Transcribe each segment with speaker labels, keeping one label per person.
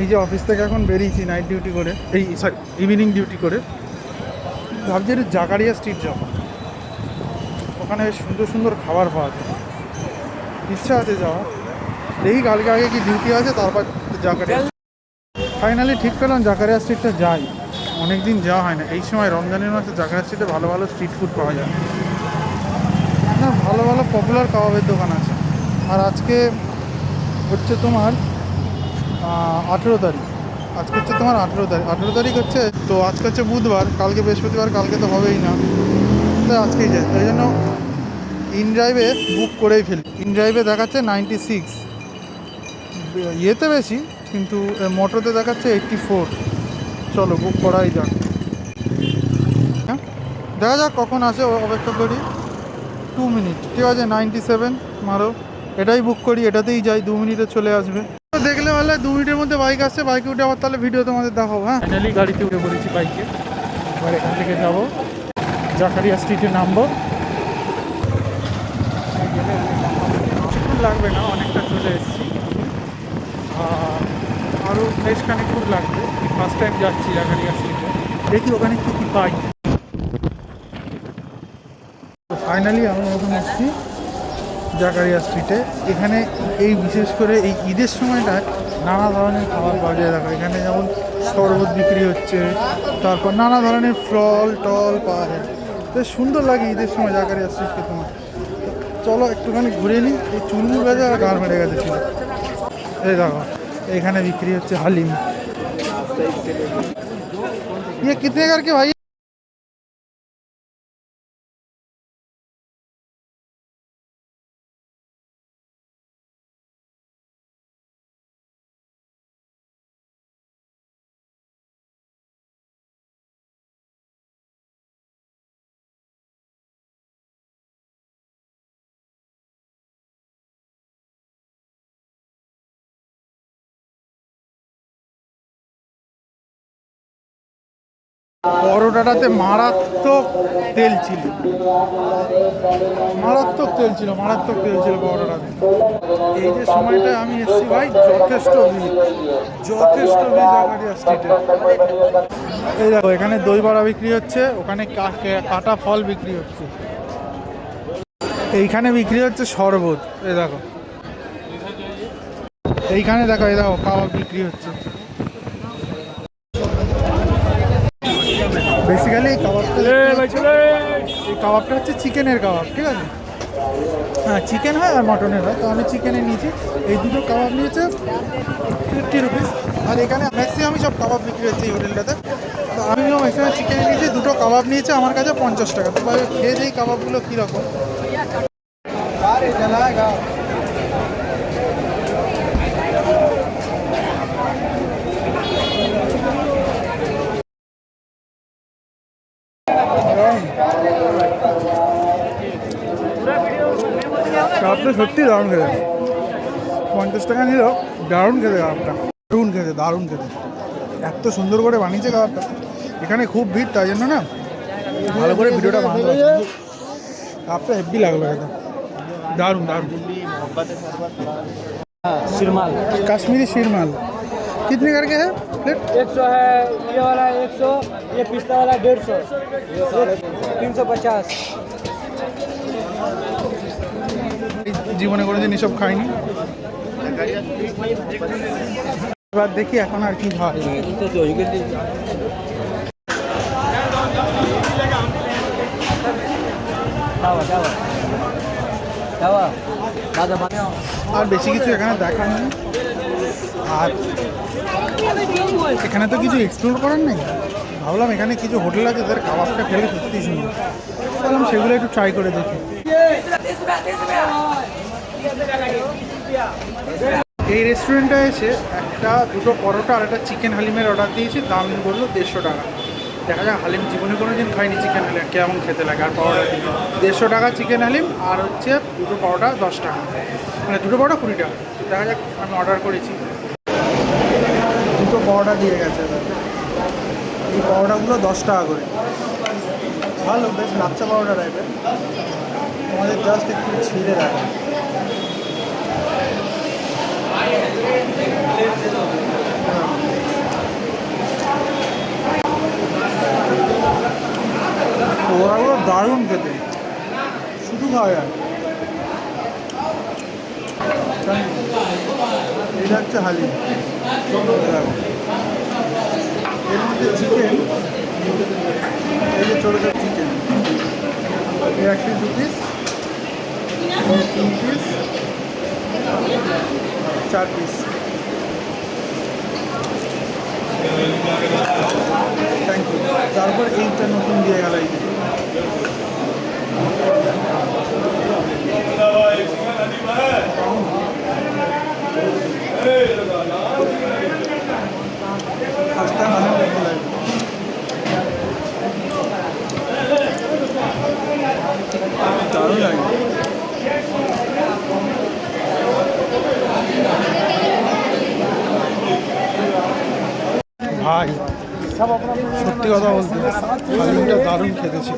Speaker 1: এই যে অফিস থেকে এখন বেরিয়েছি নাইট ডিউটি করে, এই সরি ইভিনিং ডিউটি করে, ভাবছি একটু জাকারিয়া স্ট্রিট যাব। ওখানে সুন্দর সুন্দর খাবার পাওয়া যায়, ইচ্ছা আছে যাওয়া। দেখি কালকে আগে কি ডিউটি আছে, তারপর জাকারিয়া। ফাইনালি ঠিক পেলাম জাকারিয়া স্ট্রিটটা যাই, অনেক দিন যাওয়া হয় না। এই সময় রমজানের মাসে জাকারিয়া স্ট্রিটে ভালো ভালো স্ট্রিট ফুড পাওয়া যায় না, ভালো ভালো পপুলার কাবাবের দোকান আছে। আর আজকে হচ্ছে তোমার 18 তারিখ, আজকে হচ্ছে তোমার 18 তারিখ হচ্ছে তো। আজকে হচ্ছে বুধবার, কালকে বৃহস্পতিবার, কালকে তো হবেই না, তাই আজকেই যায়। তাই জন্য ইনড্রাইভে বুক করেই ফেলি। ইনড্রাইভে দেখাচ্ছে 96, ইয়েতে বেশি, কিন্তু মোটরতে দেখাচ্ছে 84। চলো বুক করাই যাক, হ্যাঁ দেখা যাক কখন আসে, অপেক্ষা করি। 2 মিনিট, ঠিক আছে 97 মারো, এটাই বুক করি, এটাতেই যাই, 2 মিনিটে চলে আসবে। দেখলে বলে 2 মিনিটের মধ্যে বাইক আসছে, বাইকে উঠে আবার তাহলে ভিডিও তোমাদের দেখাবো। হ্যাঁ ফাইনালি গাড়িতে উঠে পড়েছি বাইকে, এবার এখান থেকে যাবো জাকারিয়া স্ট্রিটে, নামবো। লাগবে না, অনেকটা চলে এসেছি, আরও বেশ খানিকক্ষণ লাগবে। ফার্স্ট টাইম যাচ্ছি জাকারিয়া স্ট্রিটে, দেখি ওখানে কী কী পাই। ফাইনালি আমি এখন এসেছি জাকারিয়া স্ট্রিটে। এখানে এই বিশেষ করে এই ঈদের সময়টায় নানা ধরনের খাবার পাওয়া যায়। দেখো এখানে যেমন শরবত বিক্রি হচ্ছে, তারপর নানা ধরনের ফল টল পাওয়া যায়। বেশ সুন্দর লাগে ঈদের সময় জাকারিয়া স্ট্রিটকে তোমার। চলো একটুখানি ঘুরে নিই। এই চুলমুল গাছে আর গাড় মেরে গেছে ছিল। এই দেখো এখানে বিক্রি হচ্ছে হালিম। ইয়ে কিতনে কার কে ভাই? পরোটাটাতে মারাত্মক তেল ছিল, মারাত্মক তেল ছিল, মারাত্মক তেল ছিল পরোটাটাতে। এই যে সময়টায় আমি এসেছি ভাই, যথেষ্ট ভিড়, যথেষ্ট ভিড় জাকারিয়া স্ট্রিটে। এই দেখো এখানে দই বড়া বিক্রি হচ্ছে, ওখানে কাটা ফল বিক্রি হচ্ছে, এইখানে বিক্রি হচ্ছে শরবত। এই দেখো এইখানে দেখো, এই দেখো কাবাব বিক্রি হচ্ছে। বেসিক্যালি এই কাবাবটা হচ্ছে চিকেনের কাবাব, ঠিক আছে? হ্যাঁ চিকেন হয় আর মটনের হয়, তো আমি চিকেনে নিয়েছি। এই দুটো কাবাব নিয়েছে 50 রুপিস। আর এখানে ম্যাক্সিমামই সব কাবাব বিক্রি হচ্ছে এই হোটেলটাতে। তো আমিও ম্যাক্সিমাম চিকেনে নিয়েছি, দুটো কাবাব নিয়েছে আমার কাছে 50 টাকা। তো খেয়ে যেই কাবাবগুলো কীরকম। কাবাবটা সত্যি দারুণ খেতে, 50 টাকা নিল, দারুণ খেতে কাবাবটা, দারুণ খেতে, দারুণ খেতে। এত সুন্দর করে বানিয়েছে কাবাবটা। এখানে খুব ভিড়, তাই জন্য না ভালো করে ভিডিওটা বানাতে পারছি। কাবাবটা হেভি লাগলো খেতে, দারুণ দারুণ।
Speaker 2: शिरमाल
Speaker 1: काश्मीरी शीरमाल कितने करके है प्लेट?
Speaker 2: 100 है, ये वाला 100, ये पिस्ता वाला 150, 350।
Speaker 1: জীবনে কোনোদিন এসব খাইনি। এবার দেখি এখন আর কি হয়। আর বেশি কিছু এখানে দেখার নেই, আর এখানে তো কিছু এক্সপ্লোর করার নেই। ভাবলাম এখানে কিছু হোটেল আছে তাদের কাবাবটা খেলে সত্যিই সুন্দর, ভাবলাম সেগুলো একটু ট্রাই করে দেখি। এই রেস্টুরেন্টে এসে দুটো পরোটা আর একটা চিকেন হালিমের অর্ডার দিয়েছি, দাম বললো 150 টাকা। দেখা যাক, হালিম জীবনে কোনো দিন খাইনি, চিকেন হালিম কেমন খেতে লাগে। আর পরোটা দিয়ে 150 টাকা চিকেন হালিম, আর হচ্ছে দুটো পরোটা 10 টাকা, মানে দুটো পরোটা 20 টাকা। দেখা যাক, আমি অর্ডার করেছি, দুটো পরোটা দিয়ে গেছে। এই পরোটাগুলো 10 টাকা করে, ভালো বেশ লাচ্চা পরোটা টাইপের। তোমাদের জাস্ট একটু ছিঁড়ে রাখা। ওরাগুলো দারুণ খেতে, শুধু খাওয়া যায়। এটা হচ্ছে হালিম, এর মধ্যে চিকেন, এই যে ছোটো ছোটো চিকেন, এই 1 piece 2 piece 3 piece 4 piece. Thank you. তারপর এইটা নতুন দিয়ে গেল, এই ফার্স্ট টাইম অনেক দেখতে লাগে। দারুণ লাগে। ভাই সত্যি কথা বলতে হালিমটা দারুণ খেতেছি,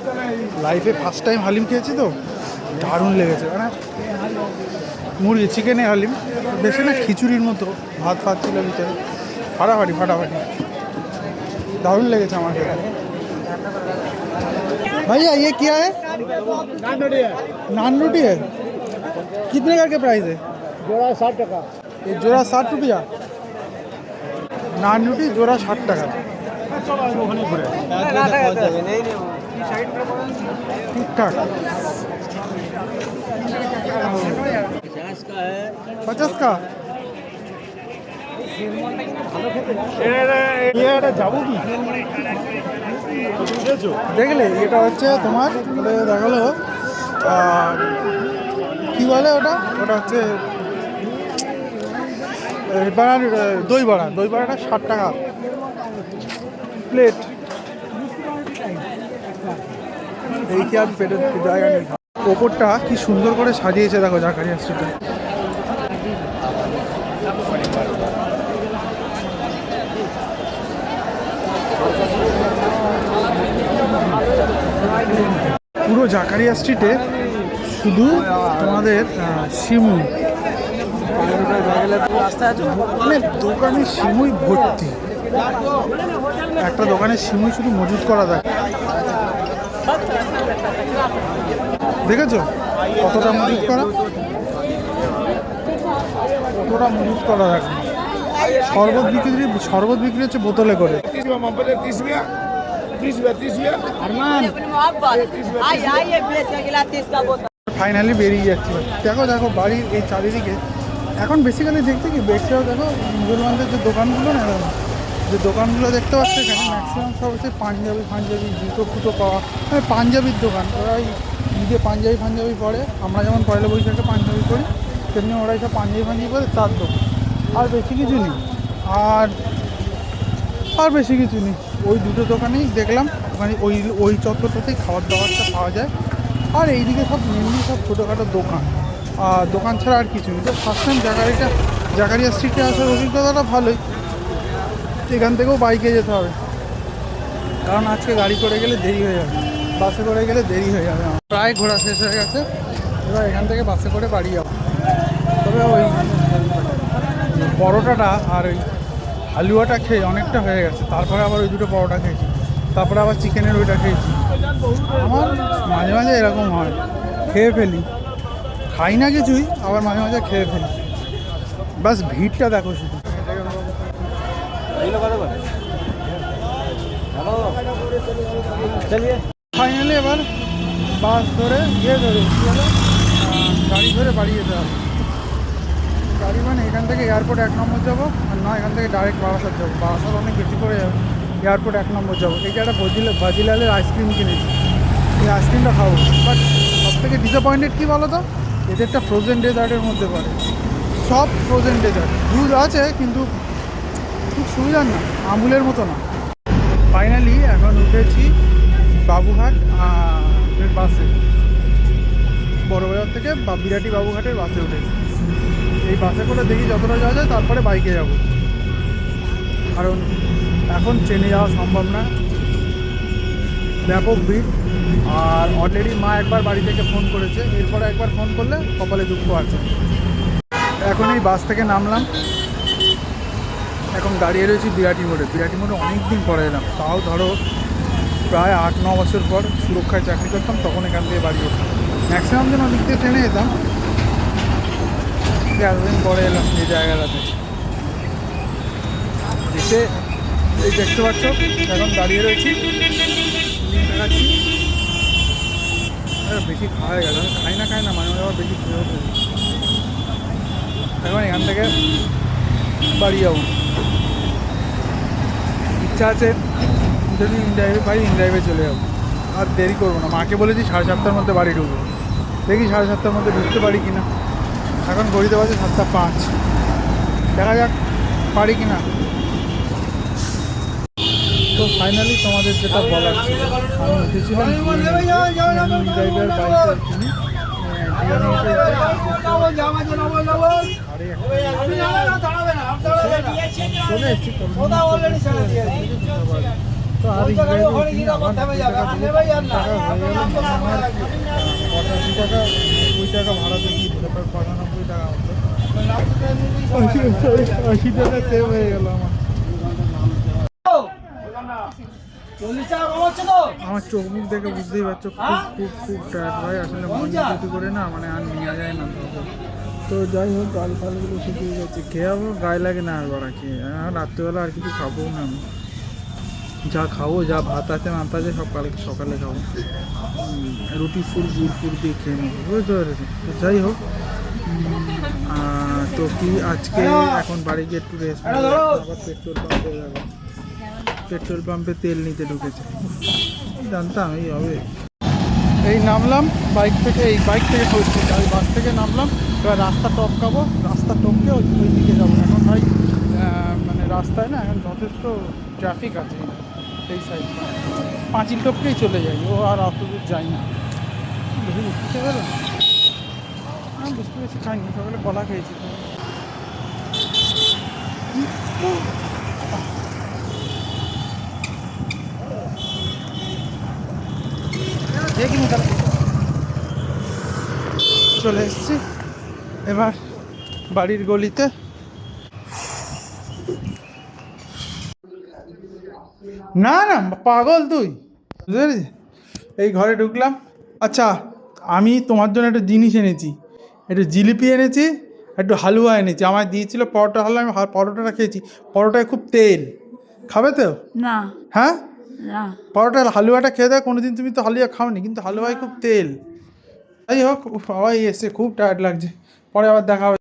Speaker 1: লাইফে ফার্স্ট টাইম হালিম খেয়েছি তো দারুণ লেগেছে। মানে মুরগি চিকেনে হালিম, বেশি না খিচুড়ির মতো, ভাত ফাত ছিল ভিতরে, ফাটাফাটি ফাটাফাটি, दारुण लगे আমার খেতে। भैया ये क्या है? नान रोटी है। कितने का प्राइस है?
Speaker 2: जोड़ा 60 টাকা।
Speaker 1: ये जोड़ा 60 रुपया। नान रोटी जोड़ा 60 টাকা। ठीक ठाक। 50 का। যাবো কি দেখলে, এটা হচ্ছে তোমার দেখালো কি বলে ওটা, ওটা হচ্ছে দই বড়া। দই বড়াটা 60 টাকা প্লেট। এই কি আর পেটের জায়গা নেই। ওপরটা কি সুন্দর করে সাজিয়েছে দেখো জাকারিয়া স্ট্রিটে। পুরো জাকারিয়া স্ট্রিটে শুধু তোমাদের শিমুই, মানে দোকানে শিমুই ভর্তি। একটা দোকানে শিমুই শুধু মজুত করা থাকে, দেখেছো কতটা মজুত করা, কতটা মজুত করা থাকে। শরবত বিক্রি হচ্ছে বোতলে করে। ফাইনালি বেরিয়ে যাচ্ছি। দেখো দেখো বাড়ির এই চারিদিকে এখন বেসিক্যালি দেখতে কি বেশিও দেখো মুসলমানদের যে দোকানগুলো না, যে দোকানগুলো দেখতে পাচ্ছে এখানে ম্যাক্সিমাম সব হচ্ছে পাঞ্জাবি জুতো ফুটো পাওয়া, মানে পাঞ্জাবির দোকান। ওরাই ঈদে পাঞ্জাবি পরে, আমরা যেমন পয়লা বৈশাখে পাঞ্জাবি করি তেমনি ওরাই সব পাঞ্জাবি পরে, তার দোকান। আর বেশি কিছু নেই, আর বেশি কিছু নেই। ওই দুটো দোকানেই দেখলাম, মানে ওই চত্বরটাতেই খাবার দাবারটা পাওয়া যায়। আর এইদিকে সব মেনলি সব ছোটোখাটো দোকান ছাড়া আর কিছু নেই। তো ফার্স্ট টাইম জাকারিয়া স্ট্রিটে আসার অভিজ্ঞতাটা ভালোই। এখান থেকেও বাইকে যেতে হবে, কারণ আজকে গাড়ি করে গেলে দেরি হয়ে যাবে, বাসে করে গেলে দেরি হয়ে যাবে। প্রায় ঘোরা শেষ হয়ে গেছে, এবার এখান থেকে বাসে করে বাড়ি যাবো। তবে ওই পরোটাটা আর ওই হালুয়াটা খেয়ে অনেকটা হয়ে গেছে। তারপরে আবার ওই দুটো পরোটা খেয়েছি, তারপরে আবার চিকেনের ওইটা খেয়েছি। আমার মাঝে মাঝে এরকম হয়, খেয়ে ফেলি, খাই না কিছুই, আবার মাঝে মাঝে খেয়ে ফেলি। বাস ভিড়টা দেখো শুধু। ফাইনালি এবার বাস ধরে গাড়ি ধরে বাড়ি যেতে হবে। গাড়ি মানে এখান থেকে এয়ারপোর্ট 1 নম্বর যাবো, আর না এখান থেকে ডাইরেক্ট বারাসাত যাবো। বারাসাত অনেক বেশি করে যাবে, এয়ারপোর্ট 1 নম্বর যাবো। এই যে একটা বাজিলালের আইসক্রিম কিনেছি, এই আইসক্রিমটা খাবো। বাট সব থেকে ডিসঅ্যাপয়েন্টেড কী বলো তো, এদেরটা ফ্রোজেন ডেজার্টের মধ্যে পড়ে, সব ফ্রোজেন ডেজার্ট। দুধ আছে কিন্তু খুব সুবিধার না, আমুলের মতো না। ফাইনালি এখন উঠেছি বাবুঘাট বাসে, বড়বাজার থেকে বিরাটি বাবুঘাটের বাসে উঠেছি। এই বাসে করে দেখি যতটা যাওয়া যায়, তারপরে বাইকে যাব, কারণ এখন ট্রেনে যাওয়া সম্ভব না, ব্যাপক ভিড়। আর অলরেডি মা একবার বাড়ি থেকে ফোন করেছে, এরপরে একবার ফোন করলে কপালে দুঃখ আছে। এখন এই বাস থেকে নামলাম, এখন দাঁড়িয়ে রয়েছি বিরাটি মোড়ে। বিরাটি মোড়ে অনেক দিন পরে এলাম, তাও ধরো প্রায় 8-9 বছর পর সুরক্ষায় চাকরি করতাম, তখন এখান থেকে বাড়ি যেতাম। ম্যাক্সিমাম দিন ওদিক থেকে ট্রেনে যেতাম। এতদিন পরে এলাম এই জায়গাটাতে এসে। এই দেখতে পাচ্ছ এখন দাঁড়িয়ে রয়েছি, দেখাচ্ছি। বেশি খাওয়া হয়ে গেল, আমি খাই না মাঝে মাঝে আবার বেশি খেয়ে হতে। এখন এখান থেকে বাড়ি যাবো, ইচ্ছা আছে যদি ইনড্রাইভে পাই ইনড্রাইভে চলে যাবো। আর দেরি করবো না, মাকে বলেছি 7:30টার মধ্যে বাড়ি ঢুকবো। দেখি 7:30টার মধ্যে ঢুকতে পারি কি না। এখন ঘড়িতে বাজে 7:05, দেখা যাক পারি কি না। তো ফাইনালি তোমাদের যেটা বলার ছিল, আমি উঠেছিলাম ড্রাইভার বাইক কিনে চলে এসেছি। তো আর আবার 85 টাকা 90 টাকা ভাড়া দেখি, 95 টাকা মতো, 80 টাকা সেভ হয়ে গেল আমার। আমার চোখ মুখ দেখে বুঝতেই পারছো খুব টায়ার্ড ভাই। আসলে মর্নিং ডিউটি করে না, মানে আর নেওয়া যায় না। তো যাই হোক, গাল ফালগুলো শুকিয়ে গেছে, খেয়ে আবার গায়ে লাগে না আর বাড়া খেয়ে। আর রাত্রেবেলা আর কিছু খাবো না আমি, যা খাবো যা ভাত আছে না আছে সব কালকে সকালে খাবো। রুটি গুড় দিয়ে খেয়ে নেবো, বুঝতে পেরেছি। তো যাই হোক, তো কি আজকে এখন বাড়ি গিয়ে একটু রেস্ট নেবো, আবার পেট্রোল পাম্পে তেল নিতে ঢুকেছে। জানতাম এই হবে। এই নামলাম বাইক থেকে সরছি, আমি বাস থেকে নামলাম। এবার রাস্তা টপকাবো, রাস্তা টপকে ওই দিকে যাবো। এখন ভাই মানে রাস্তায় না এখন যথেষ্ট ট্রাফিক আছে এই সাইডটা, পাঁচিল টপকেই চলে যাই, ও আর অত দূর যাই না। বেশি বুঝতে পারো, আমি বুঝতে পেরেছি খাইনি, সকালে কলা খেয়েছি। চলে এসছি এবার বাড়ির গলিতে। না পাগল তুই, বুঝতে পেরেছি। এই ঘরে ঢুকলাম। আচ্ছা, আমি তোমার জন্য একটা জিনিস এনেছি, একটু জিলিপি এনেছি, একটু হালুয়া এনেছি। আমায় দিয়েছিল পরোটা, হালুয়া, আমি পরোটাটা খেয়েছি। পরোটায় খুব তেল, খাবে তো?
Speaker 3: না
Speaker 1: হ্যাঁ,
Speaker 3: না
Speaker 1: পরোটা হালুয়াটা খেয়ে দেয়। কোনোদিন তুমি তো হালুয়া খাওনি, কিন্তু হালুয়ায় খুব তেল। যাই হোক, সবাই এসে খুব টায়ার্ড লাগছে, পরে আবার দেখা হবে।